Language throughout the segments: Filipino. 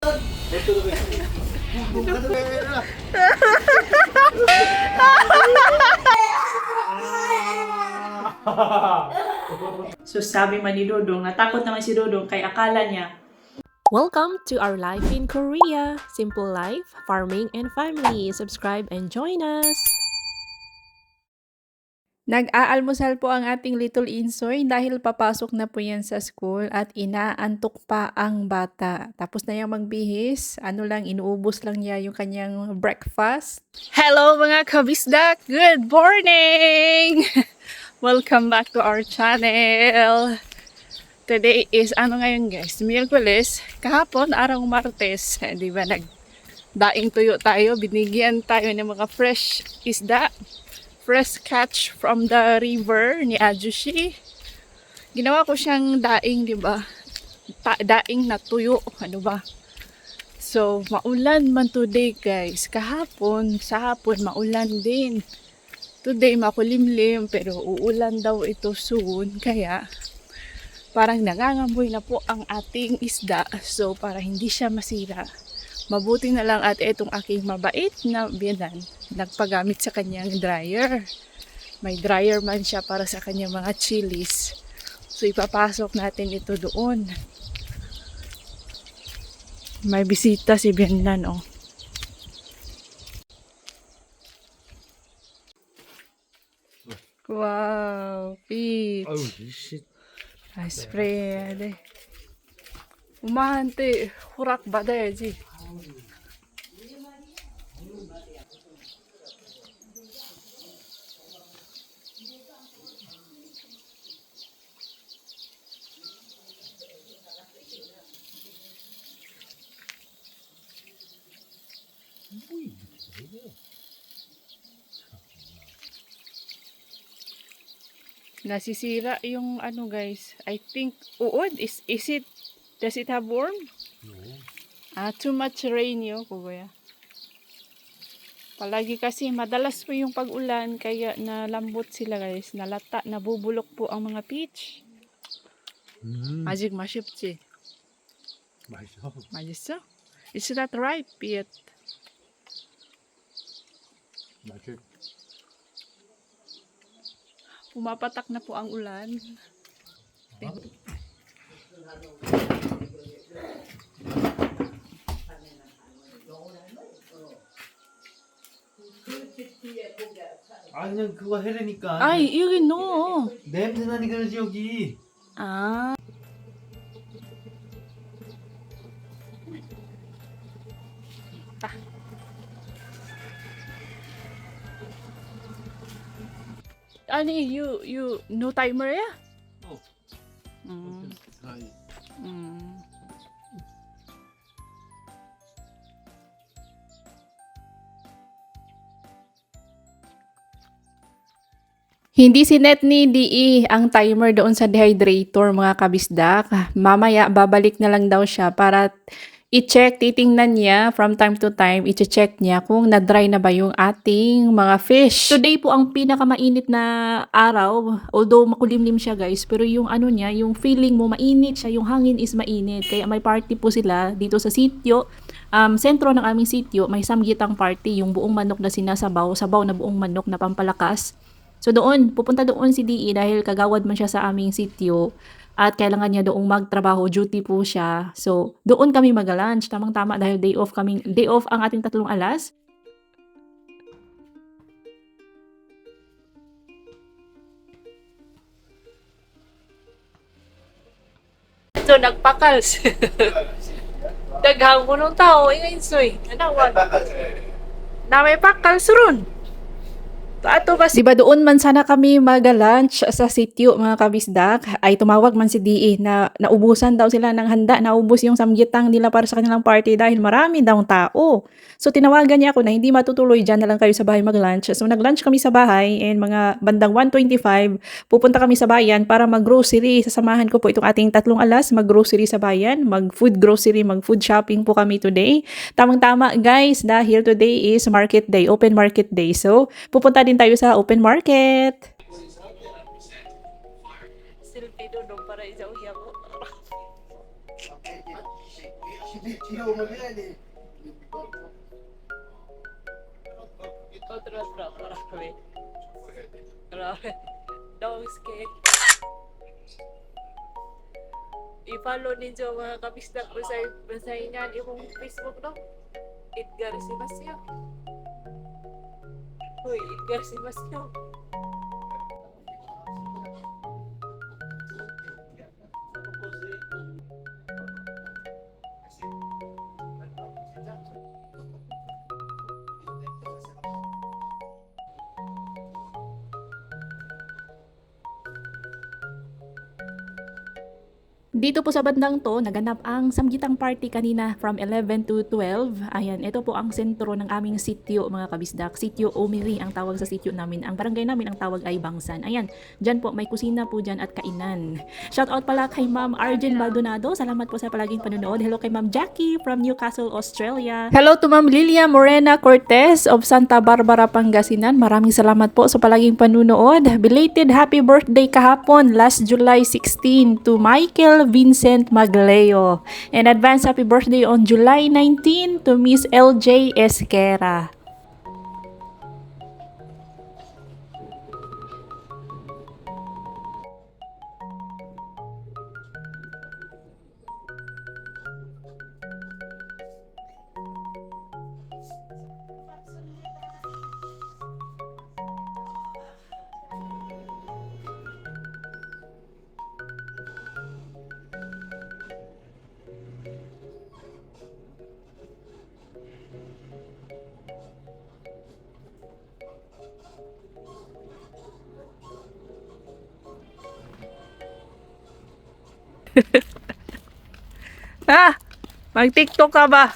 So sabi man ni Dodong, natakot naman si Dodong kay akala niya. Welcome to our life in Korea. Simple life, farming, and family. Subscribe and join us. Nag-aalmusal po ang ating little Insoy dahil papasok na po yan sa school at inaantok pa ang bata. Tapos na yung magbihis, inuubos lang niya yung kanyang breakfast. Hello mga kabisdak! Good morning! Welcome back to our channel! Today is ngayon guys? Miyerkules. Kahapon, araw Martes. Di ba nagdaing tuyo tayo, binigyan tayo ng mga fresh isda. Fresh catch from the river ni Ajushi. Ginawa ko siyang daing, di ba? Daing na tuyo, ano ba? So, maulan man today, guys. Kahapon, sa hapon, maulan din. Today, makulimlim, pero uulan daw ito soon. Kaya, parang nangangamoy na po ang ating isda. So, para hindi siya masira, mabuti na lang at itong aking mabait na biyanan nagpagamit sa kanyang dryer. May dryer man siya para sa kanyang mga chilies. So ipapasok natin ito doon. May bisita si biyanan, oh. Wow, Peach. Oh shit. Ay, spray. Ade. Umahante, hurak ba dayaji? Nasisira yung guys. I think uod does it have worm? No. Too much rain yo kuya. Palagi kasi madalas po yung pag-ulan kaya nalambot sila guys. Nalata, nabubulok po ang mga peach. 아직 맛있지? 맛있어. 맛있어? It's not ripe yet. 맛있. Pumapatak na po ang ulan. 아 그냥 그거 해라니까. Ay, yun no. 냄새 나니까 그러지 여기. Ah. You no timer ya? Oh. Mm. 사이. Mm. Hindi sinet ni DE ang timer doon sa dehydrator mga kabisdak. Mamaya babalik na lang daw siya para i-check, titingnan niya from time to time, i-check niya kung na-dry na ba yung ating mga fish. Today po ang pinakamainit na araw, although makulimlim siya guys, pero yung niya, yung feeling mo mainit siya, yung hangin is mainit. Kaya may party po sila dito sa sitio. Sentro ng aming sitio, may samgitang party, yung buong manok na sinasabaw, sabaw na buong manok na pampalakas. So doon, pupunta doon si DE dahil kagawad man siya sa aming sitio at kailangan niya doong magtrabaho, duty po siya. So doon kami mag-lunch, tamang-tama dahil day off ang ating tatlong alas. So nagpakals. Daghang mo nung tao, ingay soy. Anawan. Na may pakals ron. Ato ba diba doon man sana kami mag-lunch sa sitio mga kabisdak ay tumawag man si DE na naubusan daw sila ng handa, naubos yung samgyetang nila para sa kanilang party dahil marami daw tao. So tinawagan niya ako na hindi matutuloy, dyan na lang kayo sa bahay mag-lunch. So nag-lunch kami sa bahay and mga bandang 1:25 pupunta kami sa bayan para mag-grocery. Sasamahan ko po itong ating tatlong alas mag-grocery sa bayan, mag-food grocery, mag-food shopping po kami today. Tamang-tama guys dahil today is market day, open market day. So pupunta din tayo sa open market. Silpi doon para isaw hiya ko. Grabe. Dog's cake. I-follow ninyo mga kabisdak ko sa basahingan imong Facebook, no? Edgar Simasyo. Uy, Edgar Simasyo. Dito po sa bandang to, naganap ang samgitang party kanina from 11 to 12. Ayan, ito po ang sentro ng aming sityo mga kabisdak. Sityo Omiri ang tawag sa sityo namin. Ang barangay namin ang tawag ay Bangsan. Ayan, dyan po may kusina po dyan at kainan. Shoutout pala kay Ma'am Arjen Baldonado. Salamat po sa palaging panonood. Hello kay Ma'am Jackie from Newcastle, Australia. Hello to Ma'am Lilia Morena Cortez of Santa Barbara, Pangasinan. Maraming salamat po sa palaging panonood. Belated happy birthday kahapon, last July 16 to Michael Vincent Magleo. And advance happy birthday on July 19 to Miss LJ Esquera. Ha? Mag-TikTok ka ba?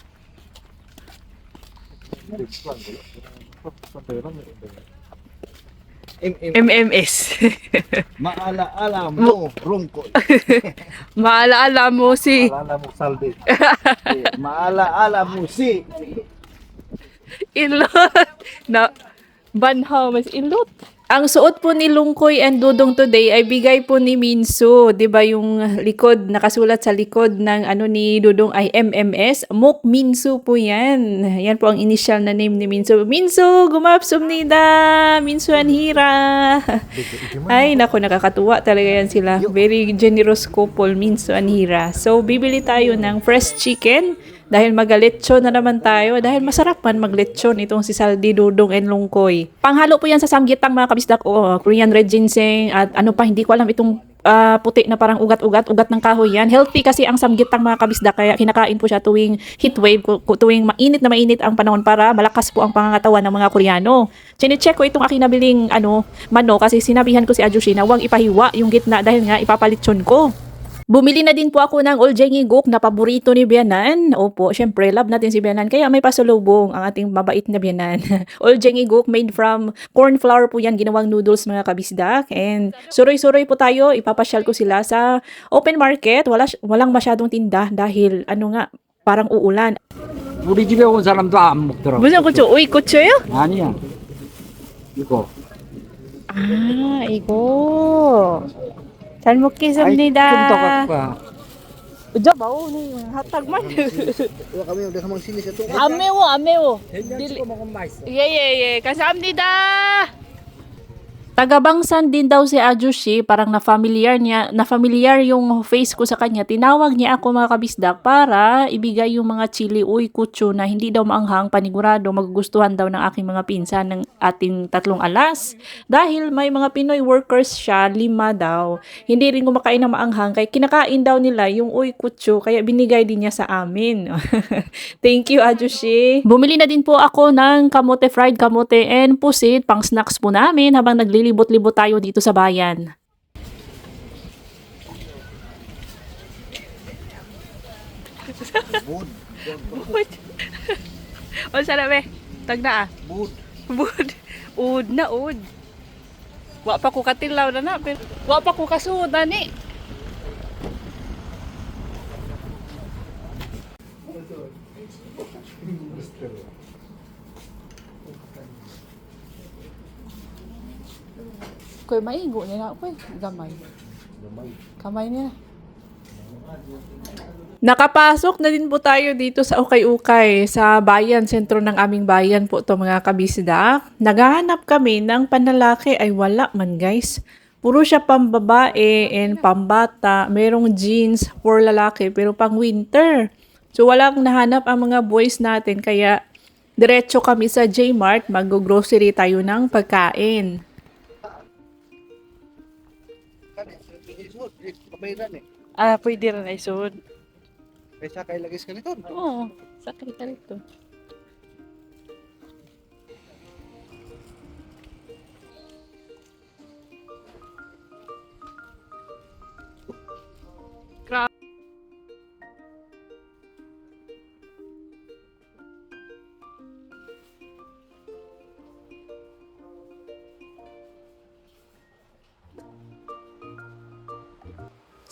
MMS. Maalaala mo, rungkol. Maalaala mo si... Maalaala mo, saldi. Maalaala mo si... Ilot. Na, banhaw mas ilot. Ang suot po ni Lungkoy and Dudong today ay bigay po ni Minso, 'di ba yung likod nakasulat sa likod ng ano ni Dudong ay MMS, Mok Minso po 'yan. Yan po ang initial na name ni Minso. Minso, gumapsum nida. Minso Anhira. Ay, nako nakakatuwa talaga yan sila. Very generous couple, Minso Anhira. So bibili tayo ng fresh chicken. Dahil magaletsyon na naman tayo. Dahil masarap man magletsyon itong si Saldi, Dudong, and Lungkoy. Panghalo po yan sa samgyetang mga kabisdak. Korean red ginseng at ano pa, hindi ko alam itong puti na parang ugat ng kahoy yan. Healthy kasi ang samgyetang mga kabisdak. Kaya kinakain po siya tuwing heatwave, tuwing mainit na mainit ang panahon para malakas po ang pangangatawan ng mga Koreano. Chine-check ko itong aking nabiling mano kasi sinabihan ko si Ajushi na huwag ipahiwa yung gitna dahil nga ipapalitsyon ko. Bumili na din po ako ng Oljengi Guk na paborito ni Bianan. Opo, syempre, love natin si Bianan. Kaya may pasalubong ang ating mabait na Bianan. Oljengi Guk made from corn flour po yan, ginawang noodles mga kabisdak. And suroy-suroy po tayo, ipapasyal ko sila sa open market. Walang masyadong tinda dahil parang uulan. 우리 집에 온 사람도 안 먹더라고. 무슨 고추? 오이 고추예요? 아니야. 이거. 아, 이거. 잘 먹겠습니다. 좀더 갖고 와. 저 마오니 핫탁만. Wala kami, udah kamang sini sa tungkol. 안 매워, 안 매워. 된장 찍어 먹으면 맛있어. 예, 감사합니다. Taga-Bangsan din daw si Ajushi, parang na-familiar yung face ko sa kanya. Tinawag niya ako mga kabisdak para ibigay yung mga chili uy kutsu na hindi daw maanghang, panigurado magugustuhan daw ng aking mga pinsan ng ating tatlong alas. Dahil may mga Pinoy workers siya, 5 daw. Hindi rin kumakain ng maanghang, kaya kinakain daw nila yung uy kutsu, kaya binigay din niya sa amin. Thank you Ajushi. Bumili na din po ako ng kamote, fried kamote and pusit, pang snacks po namin habang naglilibot-libot tayo dito sa bayan. Bud. O sarabe, tagna ah. Bud. Bud. Ud na ud. Wa pa ko katilaw na pero wa pa ko kasuda ni. Koy maigo niya na koy gamay. Kamay niya. Nakapasok na din po tayo dito sa Ukay-Ukay, sa bayan, sentro ng aming bayan po to mga kabisdak. Naghahanap kami ng panlalaki ay wala man guys. Puro siya pambabae and pambata. Merong jeans for lalaki pero pang winter. So walang nahanap ang mga boys natin kaya diretso kami sa J-Mart, mag-grocery tayo ng pagkain. Pwede rin ay sud. Kaysa kay lagis ka nito. Oo, sakit ka nito.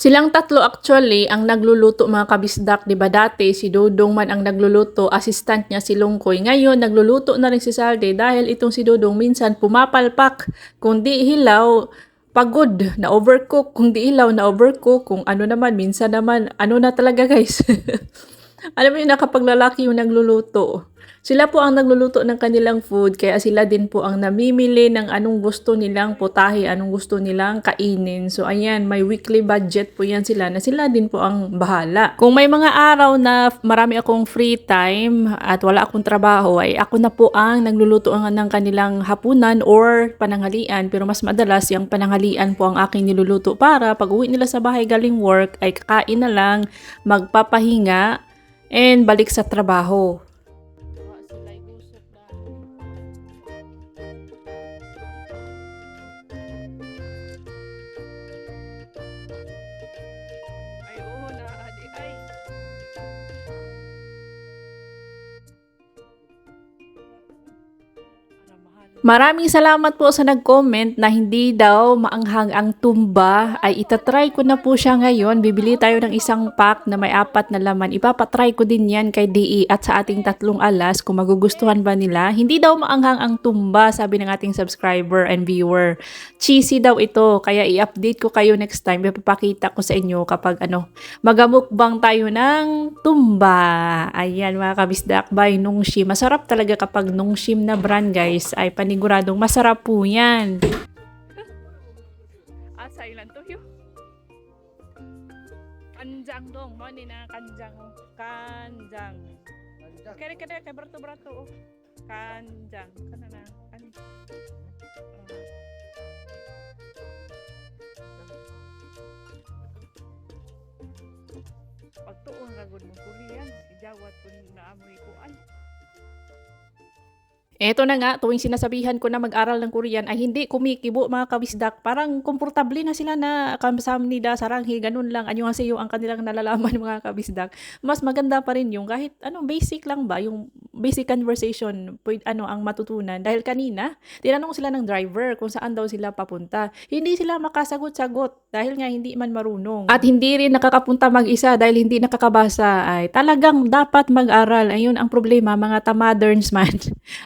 Silang tatlo actually ang nagluluto mga kabisdak, 'di ba? Dati si Dodong man ang nagluluto, assistant niya si Lungkoy. Ngayon nagluluto na rin si Salde dahil itong si Dodong minsan pumapalpak. Kung di hilaw, pagod na overcook. Kung di hilaw na overcook, kung ano naman minsan naman ano na talaga guys. Alam mo yun na kapag lalaki yung nagluluto. Sila po ang nagluluto ng kanilang food, kaya sila din po ang namimili ng anong gusto nilang putahe, anong gusto nilang kainin. So ayan, may weekly budget po yan sila na sila din po ang bahala. Kung may mga araw na marami akong free time at wala akong trabaho, ay ako na po ang nagluluto ng kanilang hapunan or pananghalian. Pero mas madalas yung pananghalian po ang aking niluluto para pag uwi nila sa bahay galing work ay kakain na lang, magpapahinga, and balik sa trabaho. Maraming salamat po sa nag-comment na hindi daw maanghang ang tumba. Ay itatry ko na po siya ngayon. Bibili tayo ng isang pack na may 4 na laman. Ipapatry ko din yan kay DE at sa ating tatlong alas kung magugustuhan ba nila. Hindi daw maanghang ang tumba, sabi ng ating subscriber and viewer. Cheesy daw ito. Kaya i-update ko kayo next time. Ipapakita ko sa inyo kapag magamukbang tayo ng tumba. Ayan mga kabisdak by Nongshim. Masarap talaga kapag Nongshim na brand guys. Ay paniguradong masarap po yan. Asa ilan to yun? Kanjang dong. Mani na kanjang. Kanjang. Kaya brato-brato. Kanjang. Kana na. Pagtuon ragod mo Korean. Ijawat ko na amoy kuan. Eto na nga, tuwing sinasabihan ko na mag-aral ng Korean ay hindi kumikibo mga kabisdak. Parang komportable na sila na kamsamnida, saranghi, ganun lang. Anyo kasi yung ang kanilang nalalaman mga kabisdak. Mas maganda pa rin yung kahit basic lang ba, yung basic conversation, ang matutunan. Dahil kanina, tinanong sila ng driver kung saan daw sila papunta. Hindi sila makasagot-sagot dahil nga hindi man marunong. At hindi rin nakakapunta mag-isa dahil hindi nakakabasa. Ay talagang dapat mag-aral. Ayun ang problema mga tamaderns man.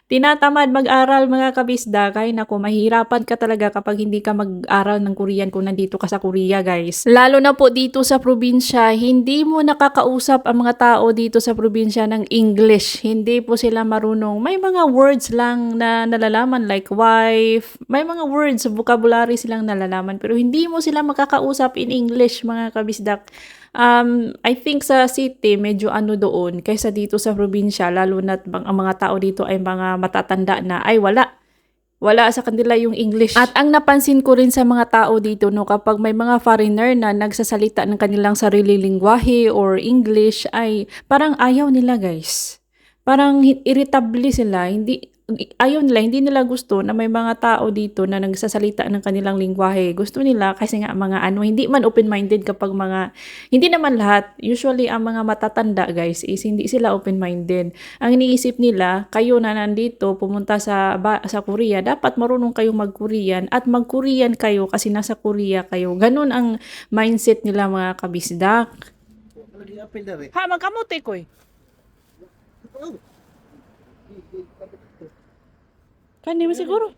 Tinatamad mag-aral mga kabisdak. Ay nako, mahirapan ka talaga kapag hindi ka mag-aral ng Korean kung nandito ka sa Korea guys. Lalo na po dito sa probinsya, hindi mo nakakausap ang mga tao dito sa probinsya ng English. Hindi po sila marunong. May mga words lang na nalalaman like wife. May mga words, vocabulary silang nalalaman. Pero hindi mo sila makakausap in English mga kabisdak. I think sa city, medyo doon, kaysa dito sa probinsya, lalo na ang mga tao dito ay mga matatanda na, ay wala sa kanila yung English. At ang napansin ko rin sa mga tao dito, kapag may mga foreigner na nagsasalita ng kanilang sariling lingwahe or English, ay parang ayaw nila guys. Parang irritable sila, ayaw nila, hindi nila gusto na may mga tao dito na nagsasalita ng kanilang lingwahe. Gusto nila kasi nga mga hindi man open-minded kapag hindi naman lahat. Usually ang mga matatanda guys is hindi sila open-minded. Ang iniisip nila, kayo na nandito, pumunta sa Korea, dapat marunong kayong mag-Korean at mag-Korean kayo kasi nasa Korea kayo. Ganun ang mindset nila mga kabisdak. Ha, magkamuti ko eh. Kandi mo siguro.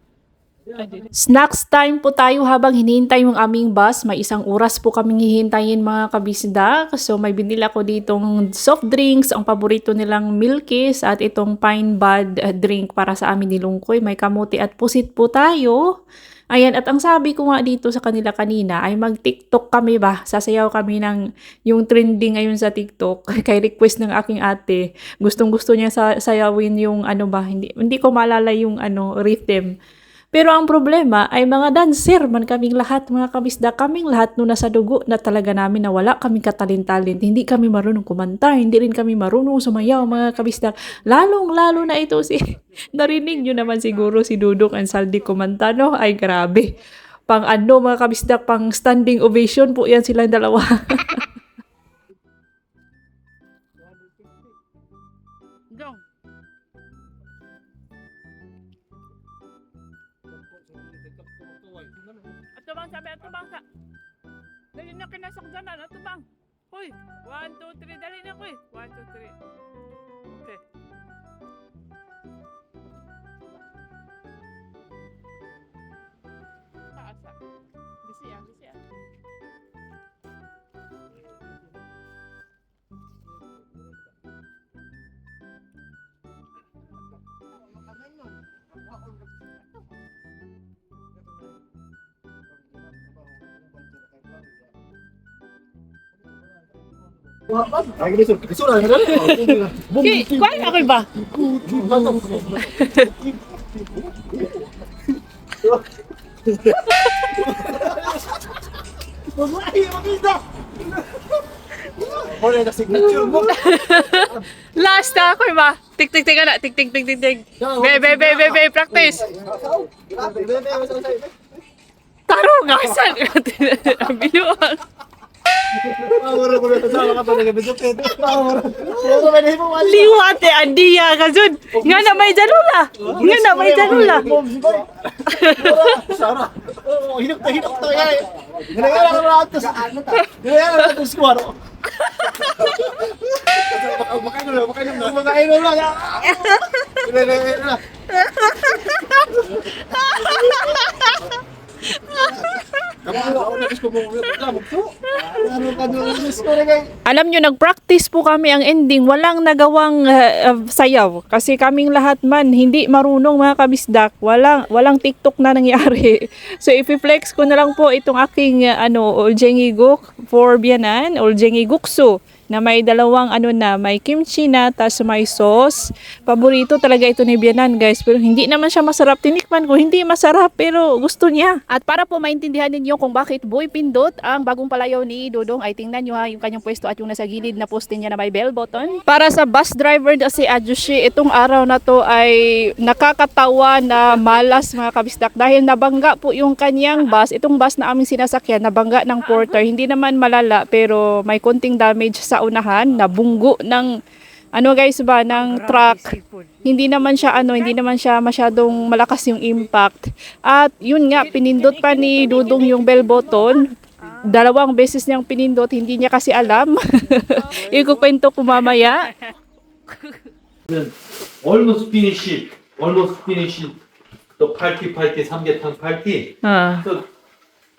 Snacks time po tayo habang hinihintay yung aming bus. May 1 oras po kaming hihintayin mga kabisda. So may binili ako ditong soft drinks, ang paborito nilang Milkies at itong Pine Bud drink para sa amin ni Lungkoy. May kamote at pusit po tayo. Ayan, at ang sabi ko nga dito sa kanila kanina ay mag-TikTok kami ba? Sasayaw kami ng yung trending ngayon sa TikTok. Kay request ng aking ate. Gustong-gusto niya sayawin yung ano ba? Hindi ko maalala yung rhythm. Pero ang problema ay mga dancer man kaming lahat, mga kabisda, kaming lahat no nasa dugo na talaga namin na wala kaming katalent-talent. Hindi kami marunong kumanta, hindi rin kami marunong sumayaw, mga kabisda. Lalong-lalo na ito si, narinig nyo naman siguro si Dudong Ansaldi kumanta, no? Ay grabe. Pang mga kabisda, pang standing ovation po yan silang dalawa. Dong. Ato bang sabi, ato bang sa... Dali na kinasakdanan, ato bang? Hoy, 1, 2, 3, dali na ko eh. 1, 2, 3. Okay. Asa. Bisi ah, bisi ah. Kuan ako ba? Last na ako ba? Tik tik tik na, tik tik tik tik tik. Be, practice. Tarong nga san. Binuang. Liwate andiya ka jud. Nga na may janula. Nga na may janula. Alam nyo, nag-practice po kami ang ending. Walang nagawang sayaw. Kasi kaming lahat man, hindi marunong mga kabisdak. Walang TikTok na nangyari. So, i-flex ko na lang po itong aking Oljengi Guk for Bianan, Oljengi Guksu, na may dalawang may kimchi na, tas may sauce. Paborito talaga ito ni Bianan, guys. Pero hindi naman siya masarap. Tinikman ko, hindi masarap, pero gusto niya. At para po maintindihan ninyo kung bakit Boy Pindot ang bagong palayaw ni Dodong, ay tingnan nyo yung kanyang pwesto at yung nasa gilid na poste niya na may bell button. Para sa bus driver na si Ajushi, itong araw na to ay nakakatawa na malas mga kabisdak. Dahil nabangga po yung kanyang bus. Itong bus na aming sinasakyan, nabangga ng porter. Hindi naman malala, pero may konting damage sa unahan, nabunggo ng ng truck. Hindi naman siya masyadong malakas yung impact. At yun nga, pinindot pa ni Dudong yung bell button. 2 beses niyang pinindot, hindi niya kasi alam. Ikukwento ko mamaya. Almost finish the party 삼계탕 party. So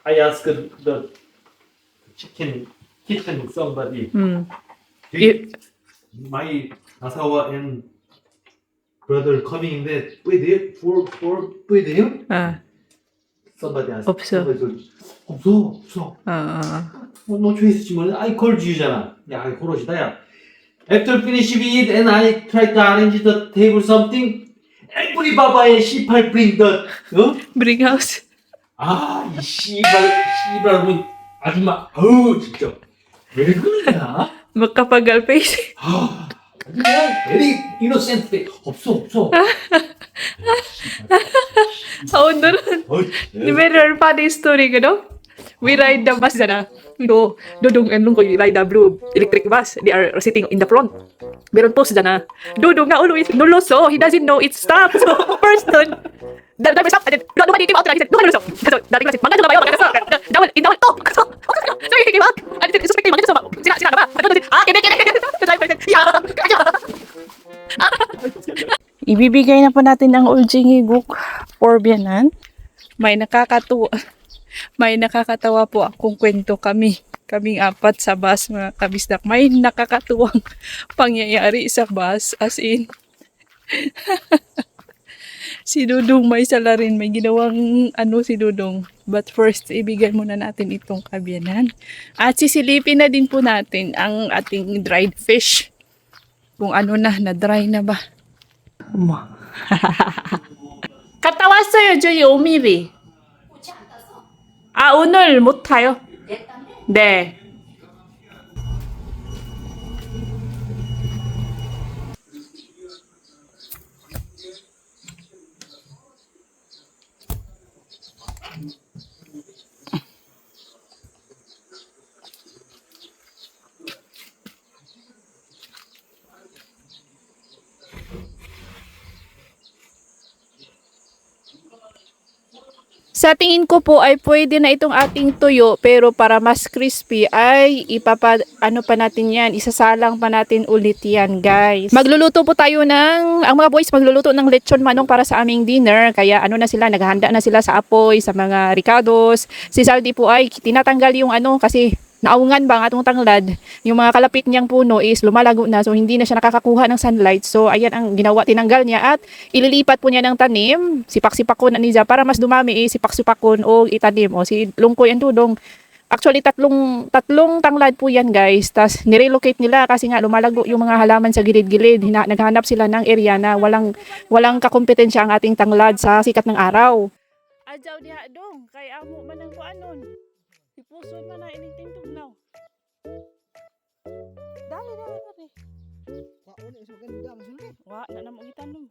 I asked the kitchen somebody. My Asawa and brother coming in there. Wait, for somebody asked. 없어. 없어. No choice. I called you잖아. 야, 고로시다 야. After finish we eat and I try to arrange the table something. every 바바의 씨발 bring the Bring house. 이 씨발 문 아줌마 진짜 왜 그러냐? Magkapagal face. 그냥 very innocent face. 없어. Taon na rin. Di ba rin funny story, We ride the bus na. Dudong ko ride the blue electric bus. They are sitting in the front. Meron post na. Dudong na always nuloso. He doesn't know it's stop. So first dun, the driver stopped and then nobody came out. He said, nuloso. So the driver said, mangga na ba yun? In the so he came out. And he said, suspect mangga na ba? Sila na ba? Kede. The driver said, Ibibigay na po natin ang Oljengi Guk for Bianan. may nakakatawa po akong kwento kaming apat sa bus mga kabisdak. May nakakatuwang pangyayari sa bus as in si Dudong may sala rin, may ginawang si Dudong. But first, ibigay muna natin itong kabyanan. At sisilipin na din po natin ang ating dried fish. Kung na-dry na ba. 갔다 왔어요, 저희 오미리. 아, 오늘 못 타요. 네. Sa tingin ko po ay pwede na itong ating tuyo, pero para mas crispy ay pa natin yan, isasalang pa natin ulit yan, guys. Magluluto po tayo ang mga boys magluluto ng lechon manok para sa aming dinner, kaya naghahanda na sila sa apoy, sa mga ricados. Si Saldi po ay tinatanggal yung kasi naungan ba ang atong tanglad, yung mga kalapit niyang puno is lumalago na, so hindi na siya nakakakuha ng sunlight. So ayan ang ginawa, tinanggal niya at ililipat po niya ng tanim, sipak-sipakon niya para mas dumami, sipak-sipakon o itanim. O si Lungkoy and Dudong, actually tatlong tanglad po yan, guys. Tas nirelocate nila kasi nga lumalago yung mga halaman sa gilid-gilid. Naghanap sila ng area na walang kakompetensya ang ating tanglad sa sikat ng araw. Adyaw diha dong, kay amo man ang kuanon. Ipuson man na ining tintugnaw. Dali. Pauni sa ganda masulti. Wa na namo gitanong.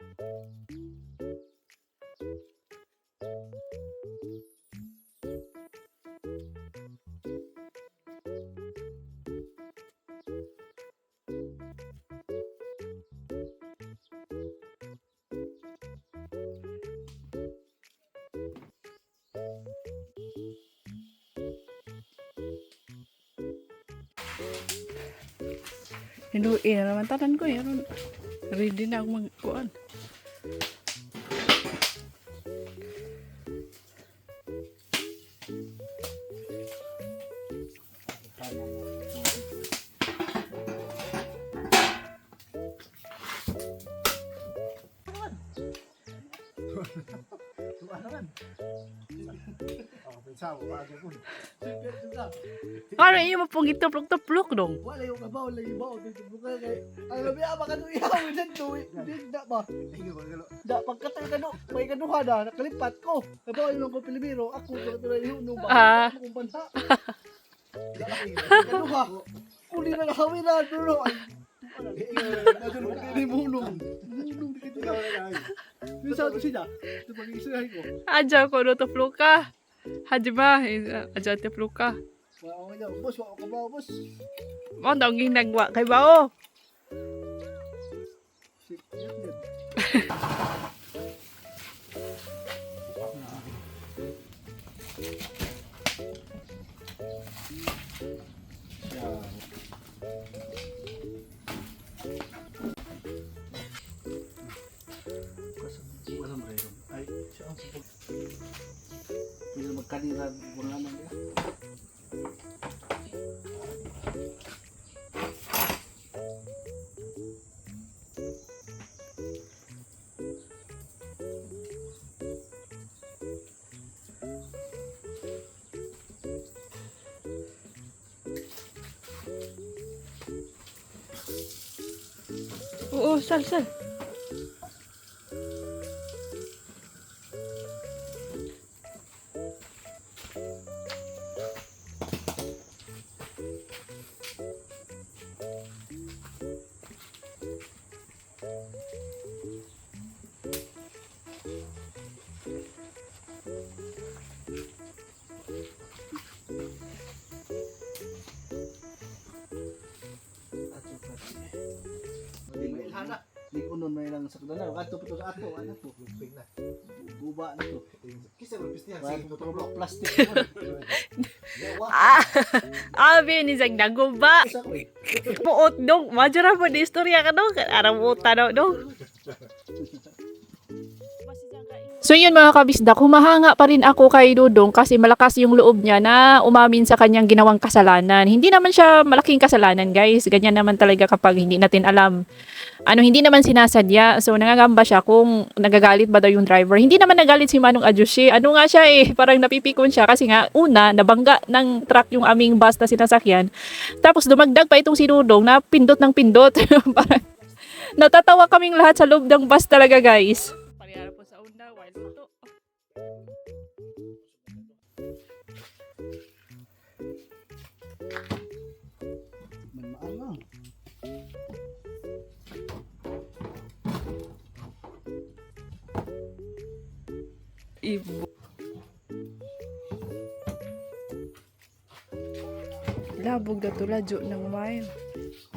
Hinduin na naman tanan ko yan. Ready na ako magkuhan. Ano iyo mapong ituplok-tuplok dong? Wala yung kabaw lagi ba dito buka kay. Ang labi ama kanu ihaw din to. Dinda ba? Da pagkatay kanu, may kanuha na nakalipat ko. Kabaw yung ko Pilipino, ako to yung no ba? Kung bansa. Kanuha. Kuli na nakawin na duro. Ini mulung. Mulung dikit na. Bisa to sila. Ito pag-isihan ko. Aja ko no tuplok ka. Hajima, aja tuplok ka. Wow, bos, wa ka ba, bos? Mo daw ginagwa kay bao. Ay, siya ang support. Hindi magkanina mga naman niya. Oo, sal. Ilhana. Di unon may lang sa kadana. Kadto puto sa ato, ano to? Guba na to. Kisa mo pistihan sa blok plastic. Abi ni Zag naguba. Puot dong, majura po di istorya ka dong. Arang uta daw dong. So yun mga kabisdak, humahanga pa rin ako kay Dudong kasi malakas yung loob niya na umamin sa kanyang ginawang kasalanan. Hindi naman siya malaking kasalanan guys, ganyan naman talaga kapag hindi natin alam. Hindi naman sinasadya. So nangangamba siya kung nagagalit ba daw yung driver. Hindi naman nagalit si Manong Adyushi. Nga siya parang napipikon siya kasi nga una, nabangga ng truck yung aming bus na sinasakyan. Tapos dumagdag pa itong si Dudong na pindot ng pindot. Parang natatawa kaming lahat sa loob ng bus talaga guys. Parehara po sa una, while ito. Maang. Ibo. Labog na tuladyo ng mile.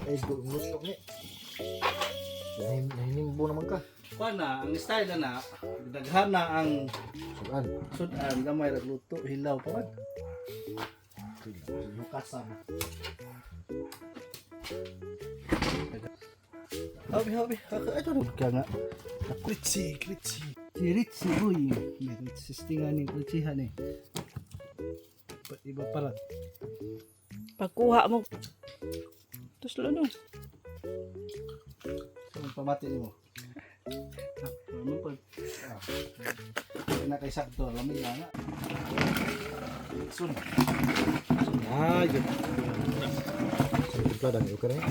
Ay, gusto ni. Nahinimbo naman ka. Pana, ang style na daghan na ang Sudan. sudan gamay ra luto hilaw pa. Lukasan. Habi. Ito rin ka nga. Kritsi. Ritsi, boy. May sistingan ni kritsihan eh. Iba parat. Pagkuha mo. Tapos lalo. So, pamati mo. Ano pa? Na kay sakto, lamig nga. Sun. Ah, yun. Sudan, yun ka rin.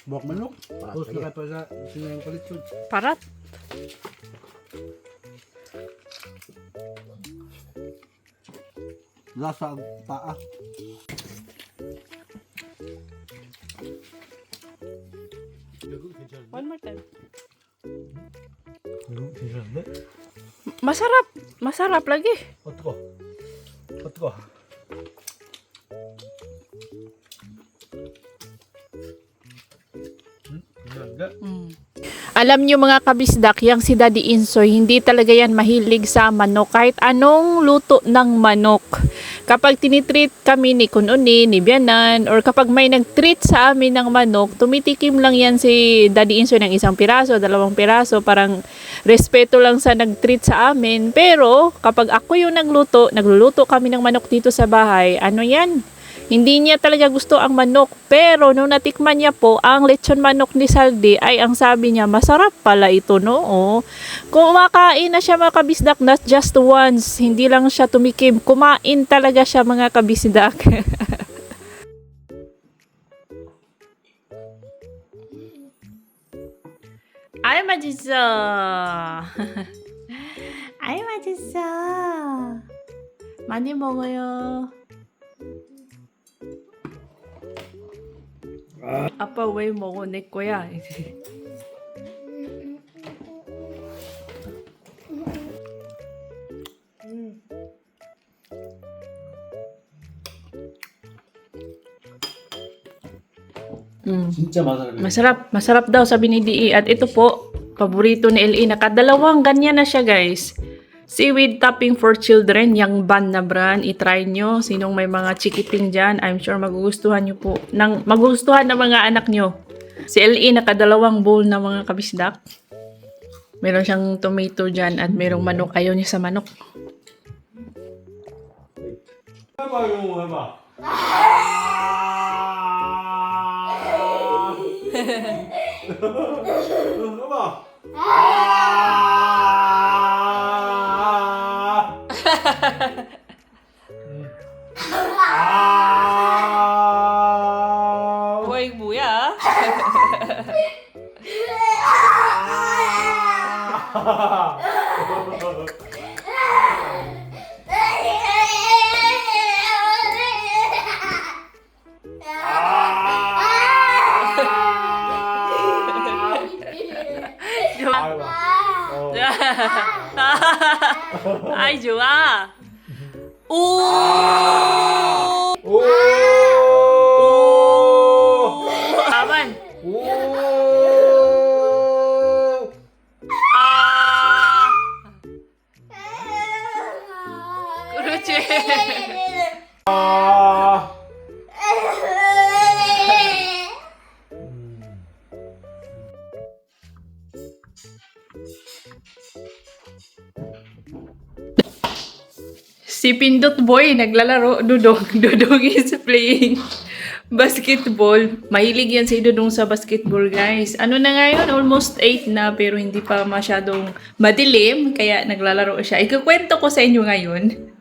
Buwak manok. Tapos na pa sa sinayang palit sun. Parat. Lasa ang paa. One more time. 괜찮은데? Masarap. Masarap lagi. 어떡어? Alam nyo mga kabisdak, yang si Daddy Insoy, hindi talaga yan mahilig sa manok. Kahit anong luto ng manok. Kapag tinitreat kami ni Kununi, ni Bianan, or kapag may nag-treat sa amin ng manok, tumitikim lang yan si Daddy Insoy ng 1 piraso, 2 piraso, parang respeto lang sa nag-treat sa amin. Pero kapag ako yung nagluluto kami ng manok dito sa bahay, ano yan? Hindi niya talaga gusto ang manok. Pero nung natikman niya po ang lechon manok ni Saldi, ay ang sabi niya, masarap pala ito, no? Oh. Kumakain na siya mga kabisdak, not just once. Hindi lang siya tumikim. Kumain talaga siya mga kabisdak. Ay, 맛있어. Ay, 맛있어. 많이 먹어요. 아빠 왜 먹어? 내 거야. 진짜 맛있어요. Masarap daw sabi ni DE. At ito po, paborito ni LE. Nakadalawang ganyan na siya guys. Seaweed topping for children, yung ban na brand, itry nyo. Sinong may mga chikiting dyan, I'm sure magugustuhan nyo po. Magugustuhan ng mga anak nyo. Si LE nakadalawang bowl na mga kabisdak. Meron siyang tomato dyan at merong manok. Ayaw niya sa manok. 해봐 이거 해봐. 해봐. Boy, 뭐야? Ay, 좋아. 오! 오! 가만. 오! 아. 그렇지. 아! Si Pindot Boy naglalaro, Dudong. Dudong is playing basketball. Mahilig yan si Dudong sa basketball, guys. Ano na ngayon? Almost 8 na, pero hindi pa masyadong madilim, kaya naglalaro siya. Ikukwento ko sa inyo ngayon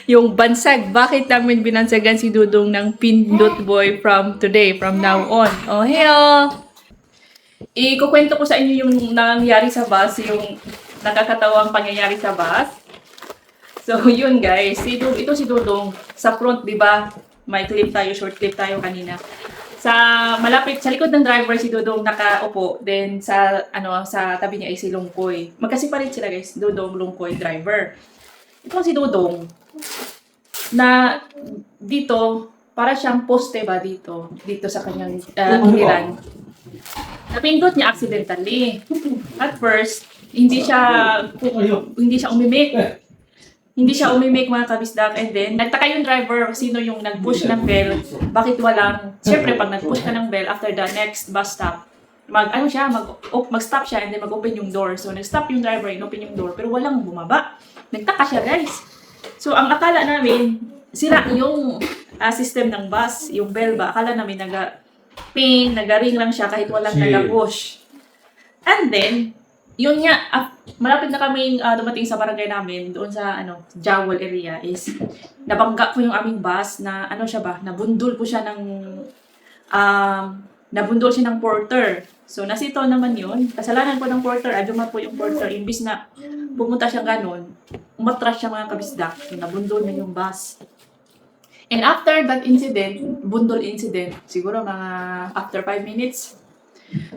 yung bansag. Bakit namin binansagan si Dudong ng Pindot Boy from today, from now on. Oh, hello! Ikukwento ko sa inyo yung nangyari sa bus, yung nakakatawang pangyayari sa bus. So, yun guys, ito si Dudong sa front, di ba? May clip tayo, short clip tayo kanina. Malapit sa likod ng driver si Dudong nakaupo, then sa tabi niya ay si Lungkoy. Magkasipalit sila guys, Dudong, Lungkoy, driver. Ito si Dudong na dito para siyang poste ba dito sa kanyang giliran. Napindot niya accidentally. At first, hindi siya umimik. Hindi siya umimik mga kabisdak, and then nagtaka yung driver sino yung nag-push ng bell. Bakit walang, syempre pag nag-push ka ng bell after the next bus stop, mag-stop siya and then mag-open yung door. So nag-stop yung driver, in-open yung door, pero walang bumaba. Nagtaka siya guys. So ang akala namin, sira yung system ng bus, yung bell ba, akala namin naga-ping, naga-ring lang siya kahit walang naga-push. And then, yun nga, malapit na kaming dumating sa barangay namin, doon sa Jawol area, is nabangga po yung aming bus na nabundol po siya ng porter. So nasito naman yun, kasalanan po ng porter, aduma po yung porter, imbis na pumunta siya ganon, umatras siya mga kabisdak, so nabundol na yung bus. And after that incident, bundol incident, siguro mga after 5 minutes,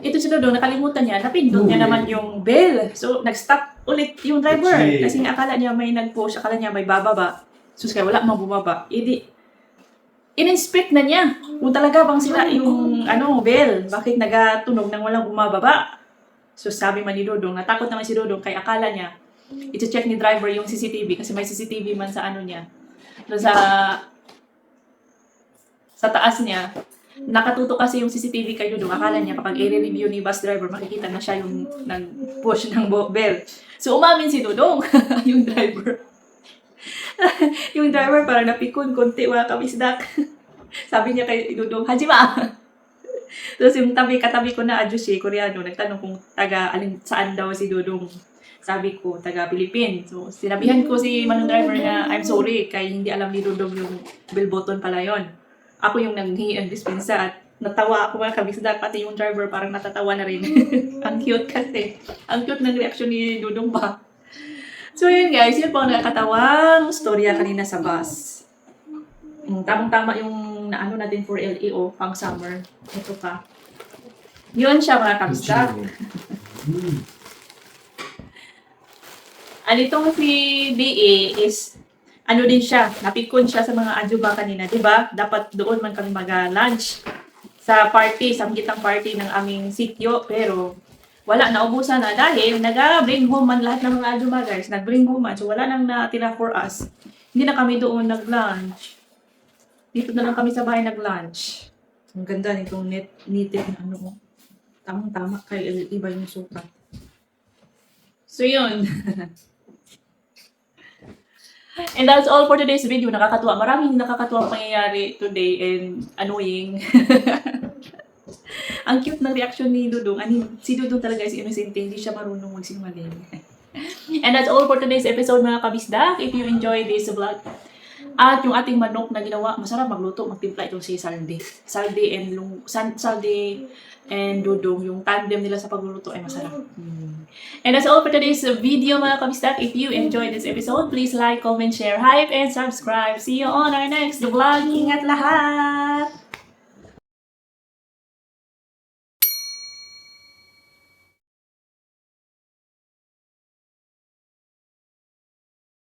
ito si Dudong, nakalimutan niya, napindot niya naman yung bell. So, nag-stop ulit yung driver. Kasi akala niya may nag-push, akala niya may bababa. So, kaya wala mang bumaba. In-inspect na niya kung talaga bang sila yung bell. Bakit nagatunog nang walang bumababa? So, sabi man ni Dudong, natakot naman si Dudong, kaya akala niya, ito-check ni driver yung CCTV kasi may CCTV man sa niya. So, sa taas niya, nakatuto kasi yung CCTV kay Dudong. Akala niya kapag i-review ni bus driver, makikita na siya yung nag-push ng bell. So, umamin si Dudong, yung driver. Yung driver parang napikon, konti, wala kabisdak. Sabi niya kay Dudong, Hajima! Tapos yung katabi ko na Ajushi, Koreano, nagtanong kung saan daw si Dudong. Sabi ko, taga-Philippine. So, sinabihan ko si manong driver na, I'm sorry, kaya hindi alam ni Dudong yung bell button pala yon. Ako yung nanghingi ang dispensa at natawa ako mga kabisdak, pati yung driver parang natatawa na rin. Ang cute kasi. Ang cute ng reaction ni Dudong ba. So yun guys, yun po ang nakakatawang storya kanina sa bus. Tamang-tama yung natin for LEO pang summer. Ito pa. Yun siya mga kabisdak. Itong si DA is din siya, napikon siya sa mga adjuba kanina, di ba? Dapat doon man kami mag-lunch sa party, sa gitang party ng aming sityo, pero wala, naubusan na dahil nag-bring home man lahat ng mga adjuba guys, nag-bring home man, so wala nang natira for us. Hindi na kami doon nag-lunch. Dito na lang kami sa bahay nag-lunch. Ang ganda nitong knitted na tamang-tama kay iba yung sukat. So yun. And that's all for today's video. Nakakatuwa. Maraming nakakatuwang pangyayari today and annoying. Ang cute ng reaction ni Dudong. Si Dudong talaga is innocent. Hindi siya marunong magsinungaling. And that's all for today's episode mga kabisdak. If you enjoyed this vlog at yung ating manok na ginawa, masarap magluto, magtimpla itong si Saldi. Saldi and Dudong, yung tandem nila sa pagluluto ay masarap. And that's all for today's video mga kabisdak. If you enjoyed this episode, please like, comment, share, hype, and subscribe. See you on our next vlog. Ingat lahat!